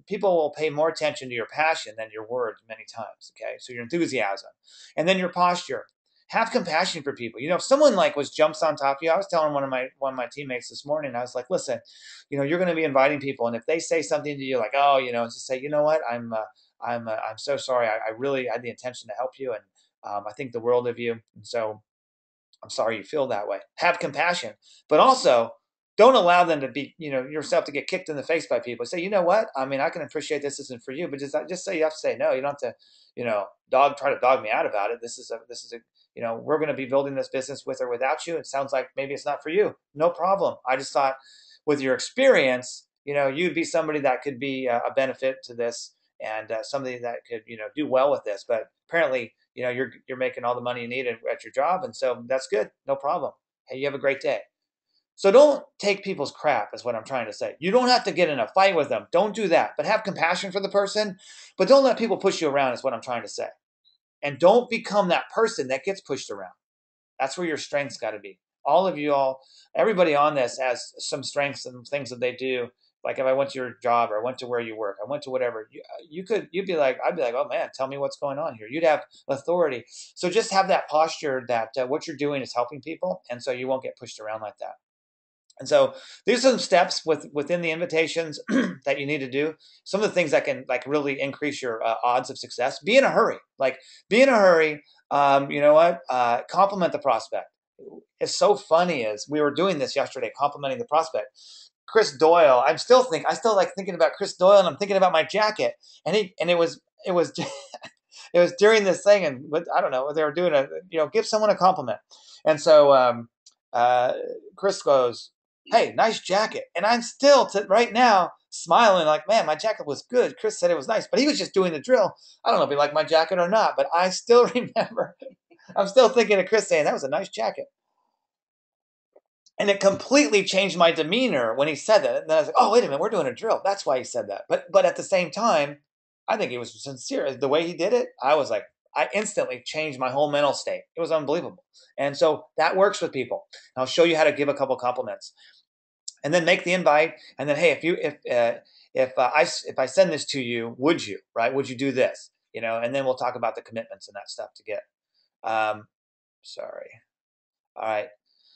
people will pay more attention to your passion than your words many times. Okay. So your enthusiasm and then your posture, have compassion for people. If someone jumps on top of you, I was telling one of my teammates this morning, I was like, listen, you're going to be inviting people. And if they say something to you like, oh, just say, you know what, I'm so sorry. I really had the intention to help you. And I think the world of you. And so I'm sorry you feel that way. Have compassion, but also don't allow them to be, yourself to get kicked in the face by people. Say, you know what? I mean, I can appreciate this isn't for you, but just say you have to say no. You don't have to, try to dog me out about it. This is a, we're going to be building this business with or without you. It sounds like maybe it's not for you. No problem. I just thought with your experience, you'd be somebody that could be a benefit to this and somebody that could, do well with this. But apparently, you're making all the money you need at your job, and so that's good. No problem. Hey, you have a great day. So don't take people's crap is what I'm trying to say. You don't have to get in a fight with them. Don't do that. But have compassion for the person. But don't let people push you around is what I'm trying to say. And don't become that person that gets pushed around. That's where your strengths got to be. Everybody on this has some strengths and things that they do. Like if I went to your job or I went to where you work, I went to whatever, you'd be like, I'd be like, oh man, tell me what's going on here. You'd have authority. So just have that posture that what you're doing is helping people. And so you won't get pushed around like that. And so these are some steps within the invitations that you need to do. Some of the things that can really increase your odds of success. Be in a hurry. Be in a hurry. You know what? Compliment the prospect. It's so funny is we were doing this yesterday, complimenting the prospect. Chris Doyle. I still like thinking about Chris Doyle, and I'm thinking about my jacket. And it was it was during this thing, and I don't know, they were doing give someone a compliment. And so Chris goes, hey, nice jacket. And I'm still right now smiling like, man, my jacket was good. Chris said it was nice, but he was just doing the drill. I don't know if he liked my jacket or not, but I still remember, I'm still thinking of Chris saying that was a nice jacket. And it completely changed my demeanor when he said that. And then I was like, oh, wait a minute, we're doing a drill. That's why he said that. But at the same time, I think he was sincere. The way he did it, I was like, I instantly changed my whole mental state. It was unbelievable. And so that works with people. I'll show you how to give a couple compliments. And then make the invite. And then, hey, if I send this to you, would you, right? Would you do this? And then we'll talk about the commitments and that stuff to get. Sorry. All right.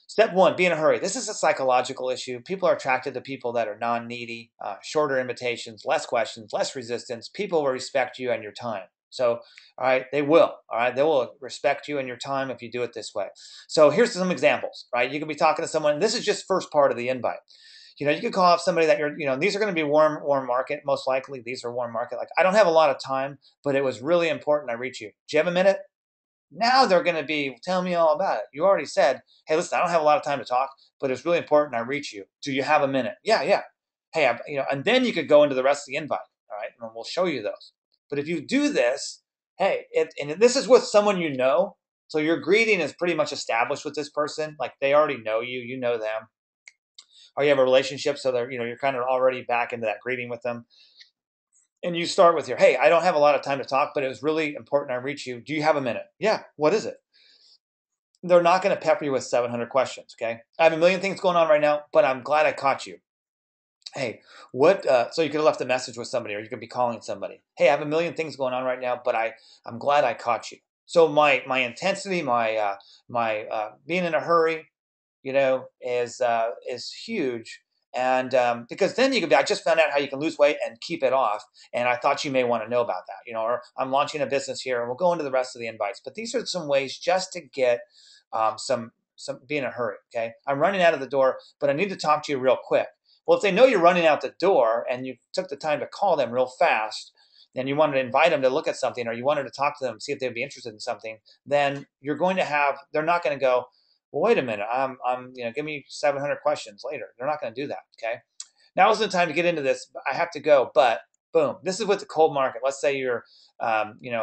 Step 1, be in a hurry. This is a psychological issue. People are attracted to people that are non-needy, shorter invitations, less questions, less resistance. People will respect you and your time. So, all right, they will. All right, they will respect you and your time if you do it this way. So here's some examples, right? You can be talking to someone. This is just first part of the invite. You could call up somebody that these are going to be warm market. Most likely, these are warm market. Like, I don't have a lot of time, but it was really important I reach you. Do you have a minute? Now they're going to be telling me all about it. You already said, hey, listen, I don't have a lot of time to talk, but it's really important I reach you. Do you have a minute? Yeah, yeah. Hey, and then you could go into the rest of the invite. All right, and we'll show you those. But if you do this, hey, and this is with someone you know, so your greeting is pretty much established with this person. Like they already know you, you know them, or you have a relationship, so they're you're kind of already back into that greeting with them. And you start with your, hey, I don't have a lot of time to talk, but it was really important I reach you. Do you have a minute? Yeah. What is it? They're not going to pepper you with 700 questions. Okay. I have a million things going on right now, but I'm glad I caught you. Hey, what? So you could have left a message with somebody, or you could be calling somebody. Hey, I have a million things going on right now, but I'm glad I caught you. So my intensity, my being in a hurry, is huge. And because then you could be, I just found out how you can lose weight and keep it off, and I thought you may want to know about that, or I'm launching a business here, and we'll go into the rest of the invites. But these are some ways just to get some be in a hurry. Okay, I'm running out of the door, but I need to talk to you real quick. Well, if they know you're running out the door and you took the time to call them real fast, and you wanted to invite them to look at something, or you wanted to talk to them, see if they'd be interested in something, then you're going to have, they're not going to go, well, wait a minute, give me 700 questions later. They're not going to do that. Okay. Now is the time to get into this. I have to go, but boom, this is with the cold market. Let's say you're,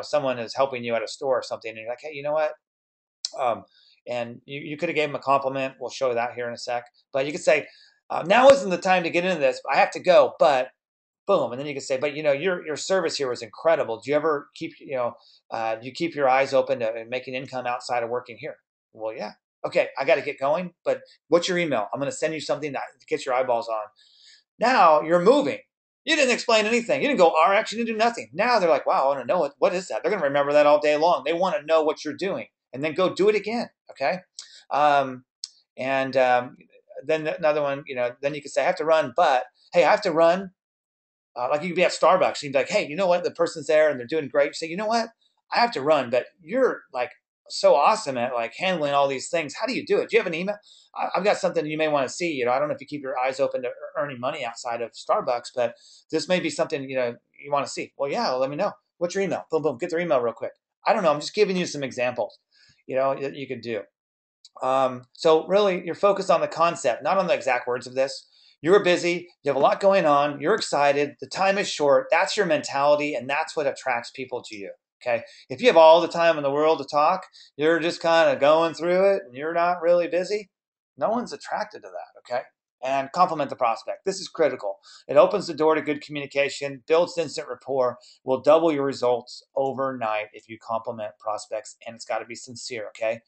someone is helping you at a store or something, and you're like, hey, you know what? Um, and you could have gave them a compliment. We'll show that here in a sec. But you could say, now isn't the time to get into this. I have to go, but boom, and then you can say, but your service here was incredible. Do you ever keep do you keep your eyes open to making income outside of working here? Well, yeah. Okay, I got to get going, but what's your email? I'm going to send you something to get your eyeballs on. Now you're moving. You didn't explain anything. You didn't go RX. You didn't do nothing. Now they're like, wow, I want to know it. What is that? They're going to remember that all day long. They want to know what you're doing, and then go do it again. Okay, um, and then another one. Then you can say, I have to run, but hey, I have to run. Like you could be at Starbucks and you'd be like, hey, you know what? The person's there and they're doing great. You say, you know what? I have to run, but you're like so awesome at like handling all these things. How do you do it? Do you have an email? I've got something you may want to see. I don't know if you keep your eyes open to earning money outside of Starbucks, but this may be something, you want to see. Well, yeah, well, let me know. What's your email? Boom, boom, get their email real quick. I don't know. I'm just giving you some examples, that you could do. So really, you're focused on the concept, not on the exact words of this. You're busy. You have a lot going on. You're excited. The time is short. That's your mentality, and that's what attracts people to you. Okay. If you have all the time in the world to talk, you're just kind of going through it, and you're not really busy. No one's attracted to that. Okay. And compliment the prospect. This is critical. It opens the door to good communication, builds instant rapport, will double your results overnight if you compliment prospects, and it's got to be sincere. Okay.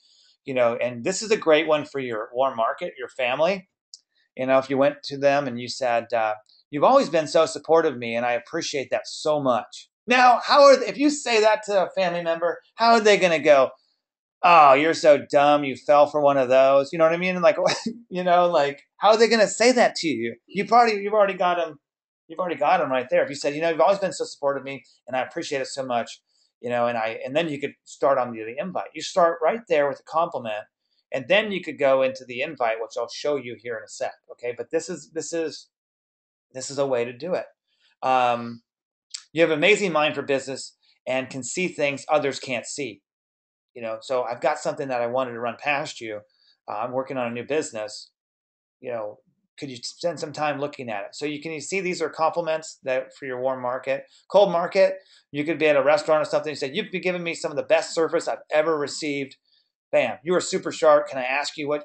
And this is a great one for your warm market, your family. If you went to them and you said, you've always been so supportive of me, and I appreciate that so much. Now, if you say that to a family member, how are they going to go, oh, you're so dumb, you fell for one of those? You know what I mean? Like, like how are they going to say that to you? You've already got them. You've already got them right there. If you said, you've always been so supportive of me, and I appreciate it so much, and then you could start on the invite. You start right there with a compliment, and then you could go into the invite, which I'll show you here in a sec. Okay, but this is a way to do it. You have an amazing mind for business and can see things others can't see. So I've got something that I wanted to run past you. I'm working on a new business. you know, could you spend some time looking at it? So you see these are compliments that for your warm market. Cold market, you could be at a restaurant or something and say, you've been giving me some of the best service I've ever received. Bam, you are super sharp. Can I ask you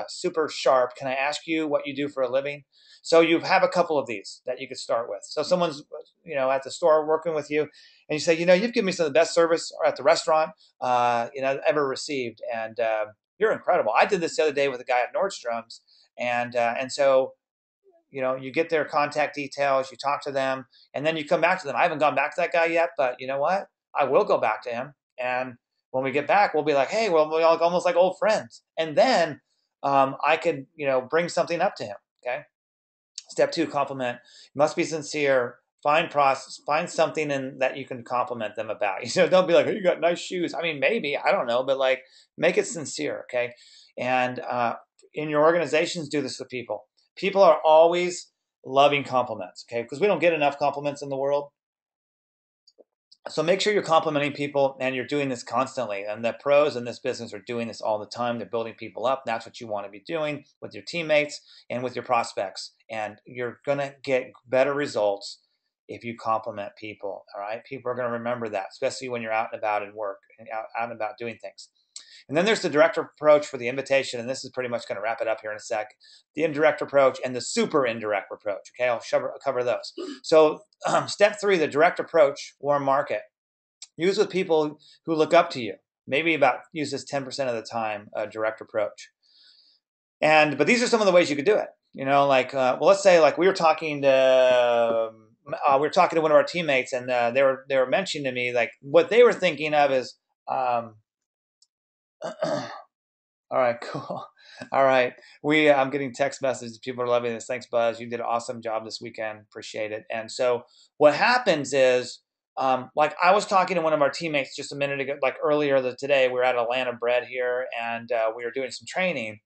super sharp? Can I ask you what you do for a living? So you have a couple of these that you could start with. So someone's, at the store working with you, and you say, you've given me some of the best service at the restaurant, ever received, and you're incredible. I did this the other day with a guy at Nordstrom's, and so you get their contact details, you talk to them, and then you come back to them. I haven't gone back to that guy yet, but you know what? I will go back to him, and when we get back, we'll be like, hey, well, we're almost like old friends, and then I could bring something up to him. Okay. Step 2, compliment. You must be sincere. Find something that you can compliment them about. Don't be like, oh, you got nice shoes. I mean, maybe, I don't know, but like, make it sincere, okay? And in your organizations, do this with people. People are always loving compliments, okay? Because we don't get enough compliments in the world. So make sure you're complimenting people and you're doing this constantly. And the pros in this business are doing this all the time. They're building people up. That's what you want to be doing with your teammates and with your prospects. And you're going to get better results if you compliment people. All right. People are going to remember that, especially when you're out and about at work and out and about doing things. And then there's the direct approach for the invitation. And this is pretty much going to wrap it up here in a sec. The indirect approach and the super indirect approach. Okay. I'll cover those. So step 3, the direct approach, warm market. Use with people who look up to you. Maybe use this 10% of the time, a direct approach. But these are some of the ways you could do it. Well, let's say like we were talking to one of our teammates, and they were mentioning to me like what they were thinking of is, all right, cool. All right, I'm getting text messages. People are loving this. Thanks, Buzz. You did an awesome job this weekend. Appreciate it. And so what happens is, like I was talking to one of our teammates just a minute ago, like earlier today. We were at Atlanta Bread here, and we were doing some training.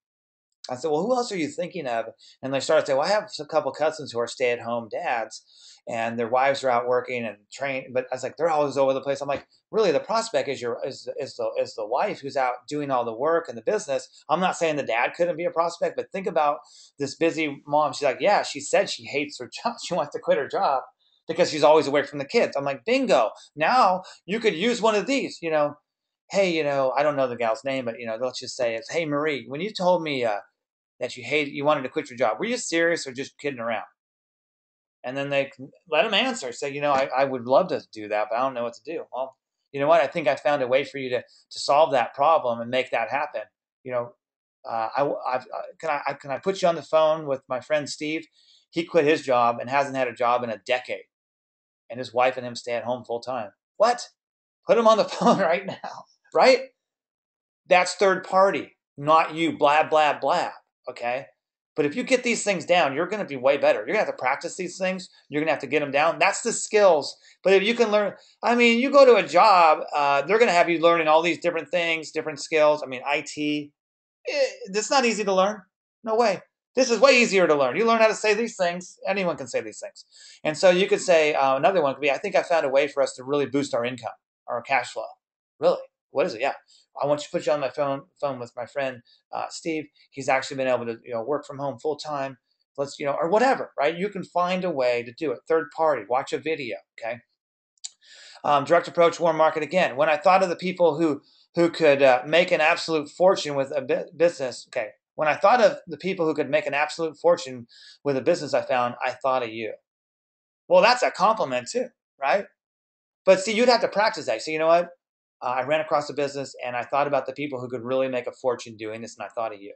I said, well, who else are you thinking of? And they started saying, well, I have a couple cousins who are stay-at-home dads, and their wives are out working and train. But I was like, they're always over the place. I'm like, really, the prospect is the wife who's out doing all the work and the business. I'm not saying the dad couldn't be a prospect, but think about this busy mom. She's like, yeah, she said she hates her job. She wants to quit her job because she's always away from the kids. I'm like, bingo. Now you could use one of these, hey, I don't know the gal's name, but, let's just say it's, hey, Marie, when you told me that you wanted to quit your job, were you serious or just kidding around? And then they let them answer, say, I would love to do that, but I don't know what to do. Well, you know what? I think I found a way for you to solve that problem and make that happen. You know, can I put you on the phone with my friend Steve? He quit his job and hasn't had a job in a decade, and his wife and him stay at home full time. What? Put him on the phone right now, right? That's third party, not you. Blah blah blah. Okay. But if you get these things down, you're going to be way better. You're going to have to practice these things. You're going to have to get them down. That's the skills. But if you can learn, I mean, you go to a job, they're going to have you learning all these different things, different skills. I mean, IT, it's not easy to learn. No way. This is way easier to learn. You learn how to say these things. Anyone can say these things. And so you could say, another one could be, I think I found a way for us to really boost our income, our cash flow. Really? What is it? Yeah. I want you to put you on my phone with my friend Steve. He's actually been able to work from home full time. Let's or whatever, right? You can find a way to do it. Third party, watch a video. Okay. Direct approach, warm market again. When I thought of the people who could make an absolute fortune with a business, okay. When I thought of the people who could make an absolute fortune with a business I found, I thought of you. Well, that's a compliment too, right? But see, you'd have to practice that. So you know what? I ran across a business and I thought about the people who could really make a fortune doing this, and I thought of you.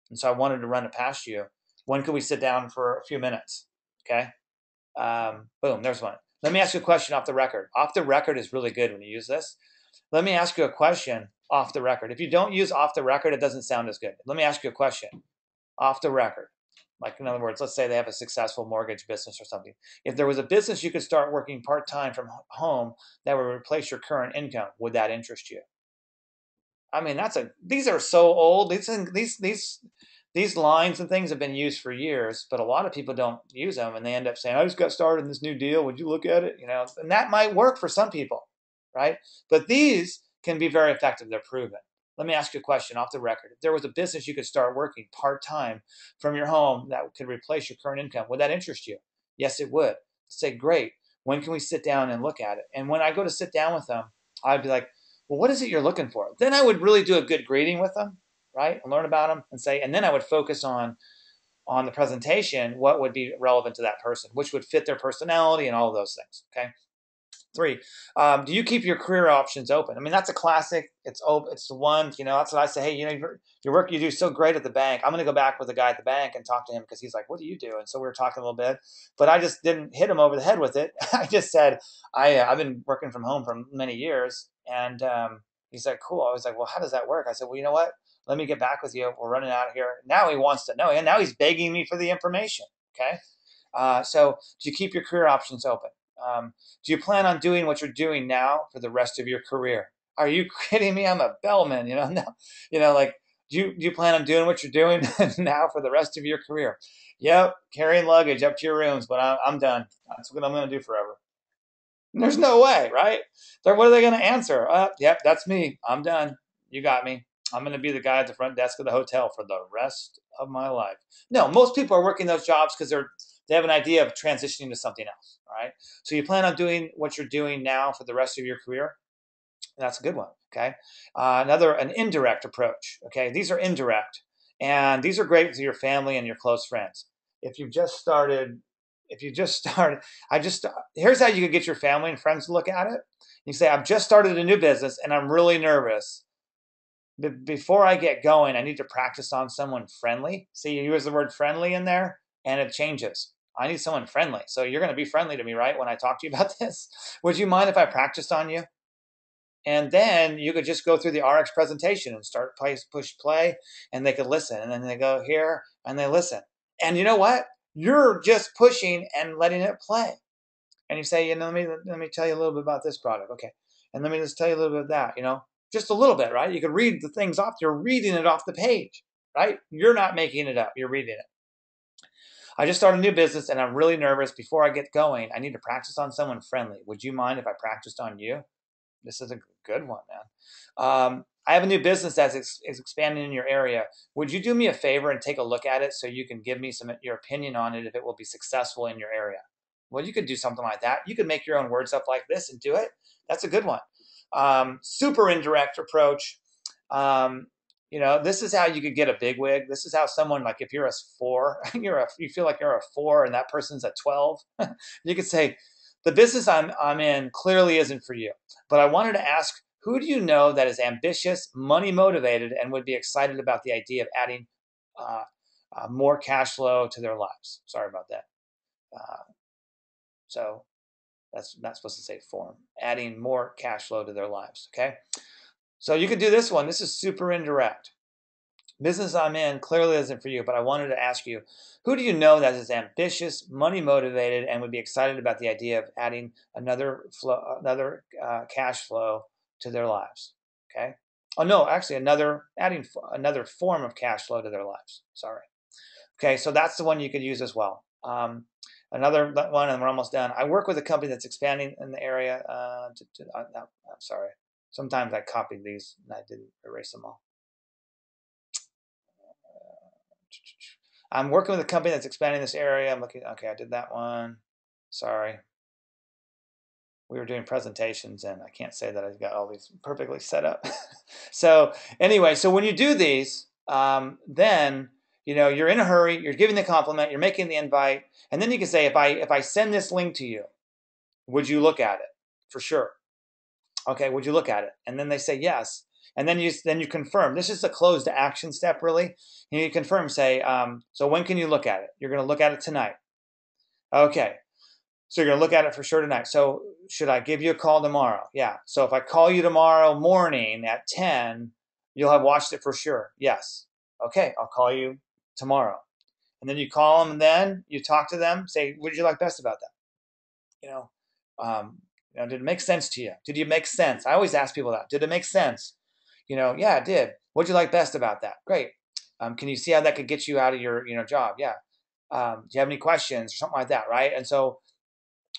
And so I wanted to run it past you. When could we sit down for a few minutes? Okay. Boom, there's one. Let me ask you a question off the record. Off the record is really good when you use this. Let me ask you a question off the record. If you don't use off the record, it doesn't sound as good. Let me ask you a question off the record. Like, in other words, let's say they have a successful mortgage business or something. If there was a business you could start working part-time from home that would replace your current income, would that interest you? I mean, these are so old. These lines and things have been used for years, but a lot of people don't use them, and they end up saying, "I just got started in this new deal. Would you look at it?" And that might work for some people, right? But these can be very effective. They're proven. Let me ask you a question off the record. If there was a business you could start working part-time from your home that could replace your current income, would that interest you? Yes, it would. Say, great. When can we sit down and look at it? And when I go to sit down with them, I'd be like, well, what is it you're looking for? Then I would really do a good greeting with them, right? And learn about them and say, and then I would focus on the presentation, what would be relevant to that person, which would fit their personality and all of those things. Okay. 3, do you keep your career options open? I mean, that's a classic. It's open. It's the one, that's what I say. Hey, your work you do so great at the bank. I'm going to go back with the guy at the bank and talk to him because he's like, what do you do? And so we were talking a little bit, but I just didn't hit him over the head with it. I just said, I've been working from home for many years. And he's like, cool. I was like, well, how does that work? I said, well, you know what? Let me get back with you. We're running out of here. Now he wants to know. And now he's begging me for the information. Okay. So do you keep your career options open? Do you plan on doing what you're doing now for the rest of your career? Are you kidding me? I'm a bellman, no, like, do you plan on doing what you're doing now for the rest of your career? Yep, carrying luggage up to your rooms, but I'm done. That's what I'm going to do forever. There's no way, right? So what are they going to answer? Yep, that's me. I'm done. You got me. I'm going to be the guy at the front desk of the hotel for the rest of my life. No, most people are working those jobs because they have an idea of transitioning to something else. All right. So you plan on doing what you're doing now for the rest of your career. That's a good one. Okay. An indirect approach. Okay. These are indirect, and these are great to your family and your close friends. If you've just started, if you just started, here's how you could get your family and friends to look at it. You say, I've just started a new business and I'm really nervous. Before I get going, I need to practice on someone friendly. See, you use the word friendly in there and it changes. I need someone friendly. So you're going to be friendly to me, right? When I talk to you about this, would you mind if I practiced on you? And then you could just go through the ARIIX presentation and start push play, and they could listen. And then they go here and they listen. And you know what? You're just pushing and letting it play. And you say, let me tell you a little bit about this product. Okay. And let me just tell you a little bit of that, just a little bit, right? You could read the things off. You're reading it off the page, right? You're not making it up. You're reading it. I just started a new business and I'm really nervous. Before I get going, I need to practice on someone friendly. Would you mind if I practiced on you? This is a good one, man. I have a new business that is expanding in your area. Would you do me a favor and take a look at it so you can give me your opinion on it if it will be successful in your area? Well, you could do something like that. You could make your own words up like this and do it. That's a good one. Super indirect approach. This is how you could get a big wig. This is how someone, like if you're a 4, you feel like you're a 4 and that person's a 12. You could say, the business I'm in clearly isn't for you, but I wanted to ask, who do you know that is ambitious, money motivated, and would be excited about the idea of adding more cash flow to their lives? Sorry about that. So that's not supposed to say form. Adding more cash flow to their lives, okay? So you could do this one. This is super indirect. Business I'm in clearly isn't for you, but I wanted to ask you, who do you know that is ambitious, money motivated, and would be excited about the idea of adding another cash flow to their lives? Okay. Oh no, actually, adding another form of cash flow to their lives. Sorry. Okay, so that's the one you could use as well. Another one, and we're almost done. I work with a company that's expanding in the area. I'm sorry. Sometimes I copied these and I didn't erase them all. I'm working with a company that's expanding this area. I'm looking, okay, I did that one. Sorry. We were doing presentations and I can't say that I've got all these perfectly set up. So anyway, so when you do these, then, you're in a hurry, you're giving the compliment, you're making the invite, and then you can say, if I send this link to you, would you look at it? For sure. Okay, would you look at it? And then they say yes. And then you confirm. This is the close to action step, really. And you confirm, say, so when can you look at it? You're going to look at it tonight. Okay. So you're going to look at it for sure tonight. So should I give you a call tomorrow? Yeah. So if I call you tomorrow morning at 10, you'll have watched it for sure. Yes. Okay, I'll call you tomorrow. And then you call them, and then you talk to them, say, what did you like best about that? Did it make sense to you? Did you make sense? I always ask people that. Did it make sense? Yeah, it did. What'd you like best about that? Great. Can you see how that could get you out of your, job? Yeah. Do you have any questions or something like that, right? And so,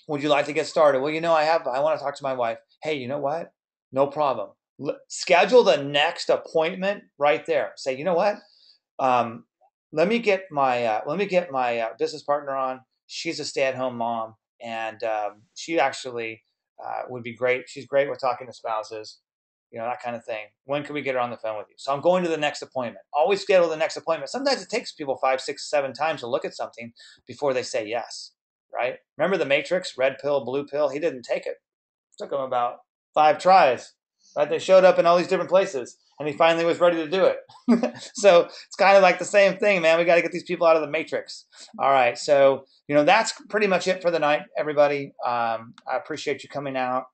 would you like to get started? Well, I want to talk to my wife. Hey, you know what? No problem. Schedule the next appointment right there. Say, you know what? Let me get my business partner on. She's a stay-at-home mom, and she actually would be great. She's great with talking to spouses, that kind of thing. When can we get her on the phone with you? So I'm going to the next appointment. Always schedule the next appointment. Sometimes it takes people 5, 6, 7 times to look at something before they say yes, right? Remember the Matrix, red pill, blue pill? He didn't take it. It took him about 5 tries, right? They showed up in all these different places, and he finally was ready to do it. So it's kind of like the same thing, man. We got to get these people out of the Matrix. All right, so that's pretty much it for the night, everybody. I appreciate you coming out.